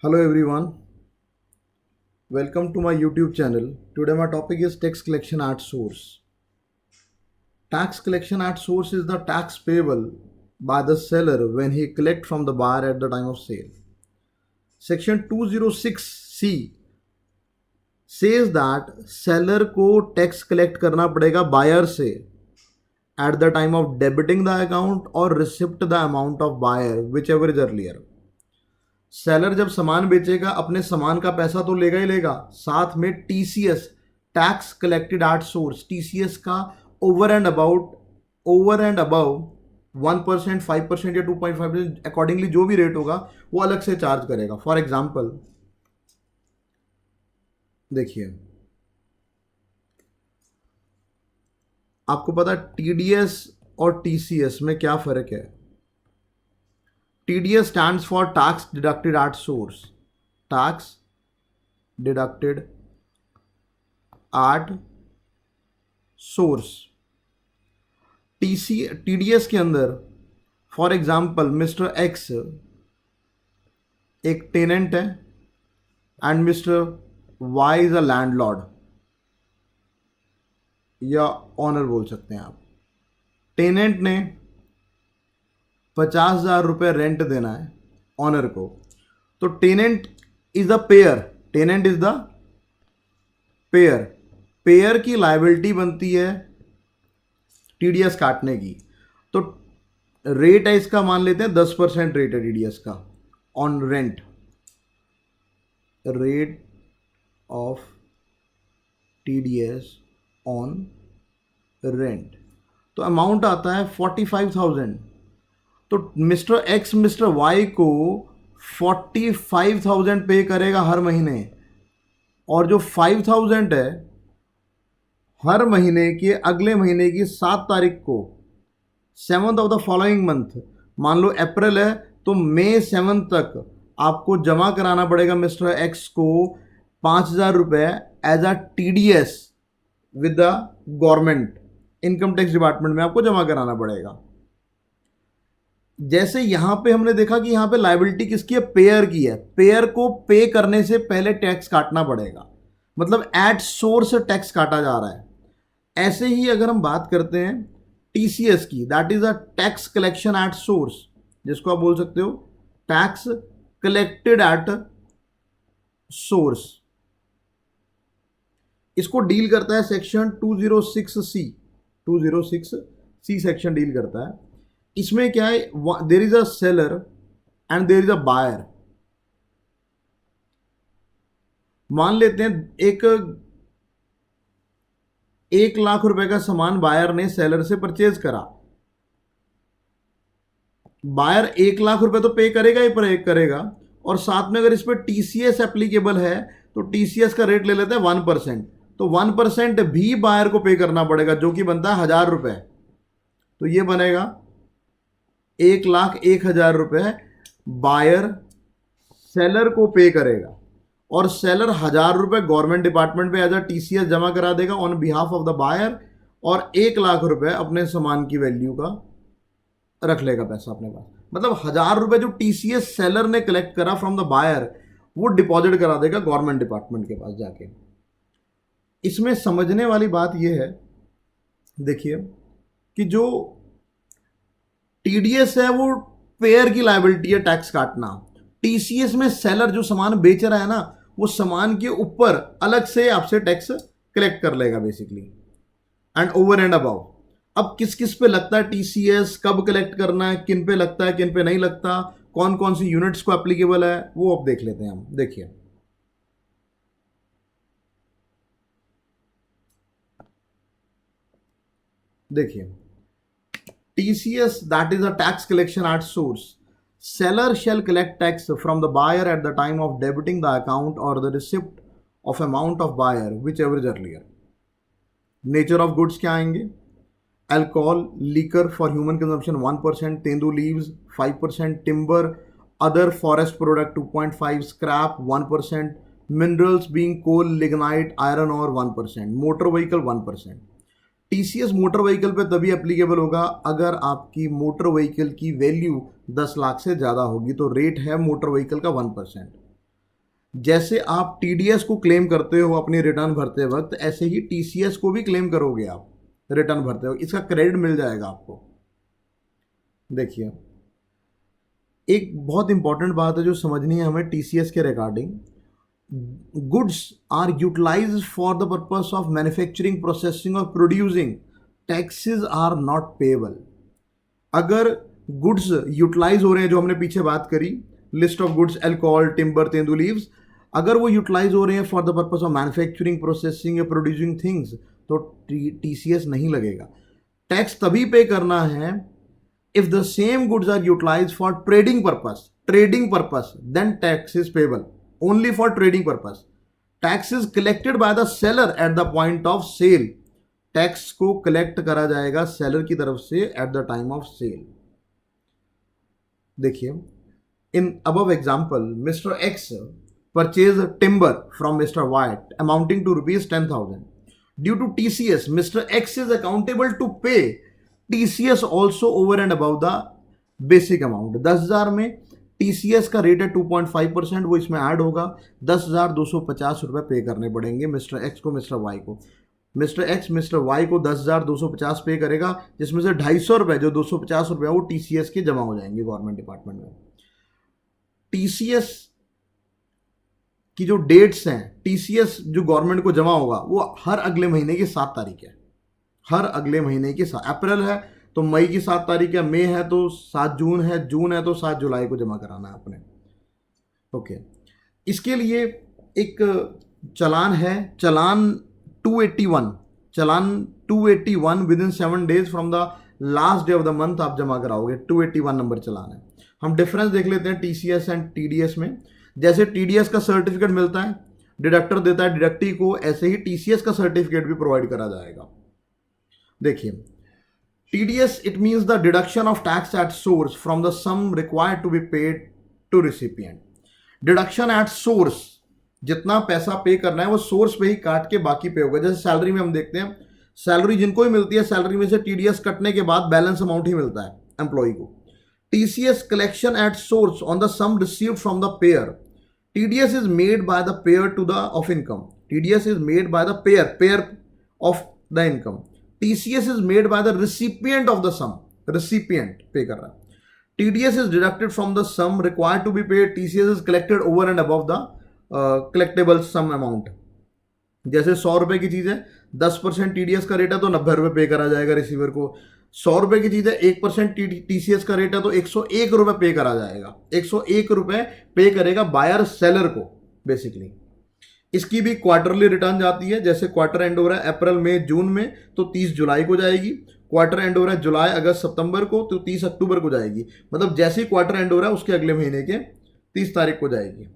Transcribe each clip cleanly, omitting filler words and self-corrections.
Hello everyone, welcome to my YouTube channel. Today my topic is tax collection at source. Tax collection at source is the tax payable by the seller when he collect from the buyer at the time of sale. Section 206C says that seller को tax collect करना पड़ेगा buyer से at the time of debiting the account or receipt the amount of buyer whichever is earlier. Seller जब सामान बेचेगा अपने सामान का पैसा तो लेगा ही लेगा, साथ में TCS tax collected at source TCS का ओवर एंड अबाउ 1%, 5% या 2.5% अकॉर्डिंगली जो भी रेट होगा वो अलग से चार्ज करेगा. फॉर एग्जाम्पल देखिए, आपको पता टीडीएस और टीसीएस में क्या फर्क है. TDS stands for tax deducted at source. Tax deducted at source. TDS के अंदर फॉर एग्जाम्पल मिस्टर एक्स एक टेनेंट है and mister Y is a landlord या ऑनर बोल सकते हैं आप. टेनेंट ने 50,000 रुपये रेंट देना है ऑनर को, तो टेनेंट इज द पेयर की लायबिलिटी बनती है टीडीएस काटने की. तो रेट है इसका, मान लेते हैं 10% रेट है टीडीएस का on rent, rate of TDS on rent, तो अमाउंट आता है 45,000. तो मिस्टर एक्स मिस्टर वाई को 45,000 पे करेगा हर महीने, और जो 5,000 है हर महीने के अगले महीने की 7 तारीख को 7th of the following month, मान लो अप्रैल है तो मई 7 तक आपको जमा कराना पड़ेगा मिस्टर एक्स को 5,000 रुपये as a TDS with the government. Income tax department में आपको जमा कराना पड़ेगा. जैसे यहां पे हमने देखा कि यहां पे लायबिलिटी किसकी है, पेयर की है. पेयर को पे करने से पहले टैक्स काटना पड़ेगा, मतलब एट सोर्स टैक्स काटा जा रहा है. ऐसे ही अगर हम बात करते हैं टीसीएस की, that is a tax collection at source, जिसको आप बोल सकते हो टैक्स कलेक्टेड एट सोर्स. इसको डील करता है सेक्शन 206C सेक्शन डील करता है. इसमें क्या है, there is a seller and there is a buyer. मान लेते हैं एक लाख रुपए का सामान बायर ने सेलर से परचेज करा. बायर 1 लाख रुपए तो पे करेगा ही करेगा, और साथ में अगर इस पर टीसीएस एप्लीकेबल है तो टीसीएस का रेट ले लेते हैं 1%. तो 1% भी बायर को पे करना पड़ेगा, जो कि बनता है 1,000 रुपए. तो ये बनेगा 1,01,000 रुपये बायर सेलर को पे करेगा, और सेलर 1,000 रुपये गवर्नमेंट डिपार्टमेंट पे एज अ टीसीएस जमा करा देगा on behalf of the buyer, और 1,00,000 रुपये अपने सामान की वैल्यू का रख लेगा पैसा अपने पास. मतलब 1,000 रुपये जो टीसीएस सेलर ने कलेक्ट करा फ्रॉम द बायर वो डिपॉजिट करा देगा गवर्नमेंट डिपार्टमेंट के पास जाके. इसमें समझने वाली बात यह है, देखिए कि जो टीडीएस है वो पेयर की लायबिलिटी है टैक्स काटना. टीसीएस में सेलर जो सामान बेच रहा है ना, वो सामान के ऊपर अलग से आपसे टैक्स कलेक्ट कर लेगा basically, and over and above. अब किस किस पे लगता है टीसीएस, कब कलेक्ट करना है, किन पे लगता है किन पे नहीं लगता, कौन कौन सी यूनिट्स को एप्लीकेबल है, वो अब देख लेते हैं हम. देखिए TCS, that is a tax collection at source. Seller shall collect tax from the buyer at the time of debiting the account or the receipt of amount of buyer, whichever is earlier. Nature of goods क्या आएंगे, alcohol, liquor for human consumption 1%, tendu leaves 5%, timber, other forest product 2.5, scrap 1%, minerals being coal, lignite, iron ore 1%, motor vehicle 1%. TCS motor vehicle पे तभी applicable होगा अगर आपकी motor vehicle की value 10 lakh से ज़्यादा होगी, तो रेट है मोटर व्हीकल का 1%. जैसे आप टीडीएस को क्लेम करते हो अपनी रिटर्न भरते वक्त, ऐसे ही टीसीएस को भी क्लेम करोगे आप रिटर्न भरते वक्त, इसका क्रेडिट मिल जाएगा आपको। देखिए, एक बहुत इंपॉर्टेंट बात है जो समझनी है हमें टीसीएस के regarding. Goods are utilised for the purpose of manufacturing, processing और producing, taxes are not payable. अगर गुड्स यूटिलाइज हो रहे हैं, जो हमने पीछे बात करी, list of goods, alcohol, timber, tendu leaves, अगर वो यूटिलाइज हो रहे हैं for the purpose of manufacturing, processing या प्रोड्यूसिंग थिंग्स, तो टीसीएस नहीं लगेगा। टैक्स तभी पे करना है if the same goods are utilise for trading purpose, then tax is payable only for trading purpose. Tax is collected by the seller at the point of sale. Tax को collect करा जाएगा seller की तरफ से at the time of sale. देखिए, in above example, mister X purchase timber from mister White amounting to ₹10,000. Due to TCS, mister X is accountable to pay TCS also over and above the basic amount. 10,000 में TCS का rate है 2.5%, वो इसमें add होगा। 10,250 रुपये पे करने पड़ेंगे मिस्टर एक्स को, मिस्टर वाई को। मिस्टर एक्स मिस्टर वाई को 10,250 पे करेगा, जिसमें से 250 रुपये, जो 250 रुपये वो टीसीएस के जमा हो जाएंगे गवर्नमेंट डिपार्टमेंट में। टीसीएस की जो डेट्स हैं, टीसीएस जो गवर्नमेंट को जमा होगा वो हर अगले महीने की 7 तारीख है। हर अगले महीने की अप्रैल है तो मई की 7 तारीख है, मई है तो 7 जून है, जून है तो 7 जुलाई को जमा कराना है आपने। ओके, इसके लिए एक चलान है, चलान 281 with in 7 days from the last day of the month आप जमा कराओगे। 281 नंबर चलान है। हम डिफरेंस देख लेते हैं टीसीएस एंड टीडीएस में। जैसे टीडीएस का सर्टिफिकेट मिलता है, डिडक्टर देता है डिडक्टी को, ऐसे ही टीसीएस का सर्टिफिकेट भी प्रोवाइड करा जाएगा। देखिए, TDS it means the deduction of tax at source from the sum required to be paid to recipient. Deduction at source, जितना पैसा पे करना है वो सोर्स पे ही काट के बाकी पे होगा। जैसे सैलरी में हम देखते हैं, सैलरी जिनको ही मिलती है, सैलरी में से टीडीएस कटने के बाद बैलेंस अमाउंट ही मिलता है एम्प्लॉय को। TCS collection at source on the sum received from the payer. TDS is made by the payer to the of income. TDS is made by the payer of the income. TCS is made by the recipient of the sum. Recipient pay कर रहा है. TDS is deducted from the sum required to be paid. TCS is collected over and above the collectible sum amount. जैसे 100 रुपए की चीज है, 10% TDS का rate है तो 90 रुपए पे करा जाएगा रिसीवर को। 100 रुपए की चीज है, 1% टीसीएस का रेट है तो 101 रुपए पे करा जाएगा। 101 रुपए पे करेगा बायर सेलर को बेसिकली। इसकी भी क्वार्टरली रिटर्न जाती है। जैसे क्वार्टर एंड हो रहा है अप्रैल में, जून में, तो 30 जुलाई को जाएगी। क्वार्टर एंड हो रहा है जुलाई, अगस्त, सितंबर को, तो 30 अक्टूबर को जाएगी। मतलब जैसे ही क्वार्टर एंड हो रहा है उसके अगले महीने के 30 तारीख को जाएगी।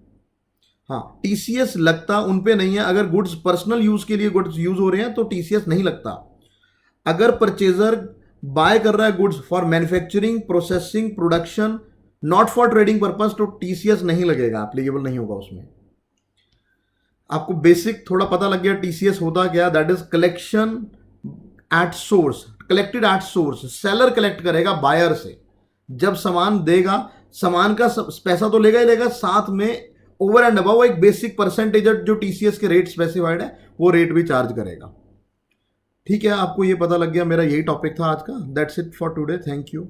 हाँ, टीसीएस लगता उन पे नहीं है। अगर गुड्स पर्सनल यूज के लिए गुड्स यूज हो रहे हैं तो टीसीएस नहीं लगता। अगर परचेजर बाय कर रहा है goods for manufacturing, processing, production, not for trading purpose, तो टीसीएस नहीं लगेगा, एप्लीकेबल नहीं होगा उसमें। आपको बेसिक थोड़ा पता लग गया टीसीएस होता क्या। That is collection at source, collected at source. Seller collect करेगा बायर से, जब सामान देगा, सामान का पैसा तो लेगा ही लेगा, साथ में ओवर एंड अबव एक बेसिक परसेंटेज जो टीसीएस के रेट स्पेसिफाइड है वो रेट भी चार्ज करेगा। ठीक है, आपको ये पता लग गया। मेरा यही टॉपिक था आज का। That's it for today. Thank you.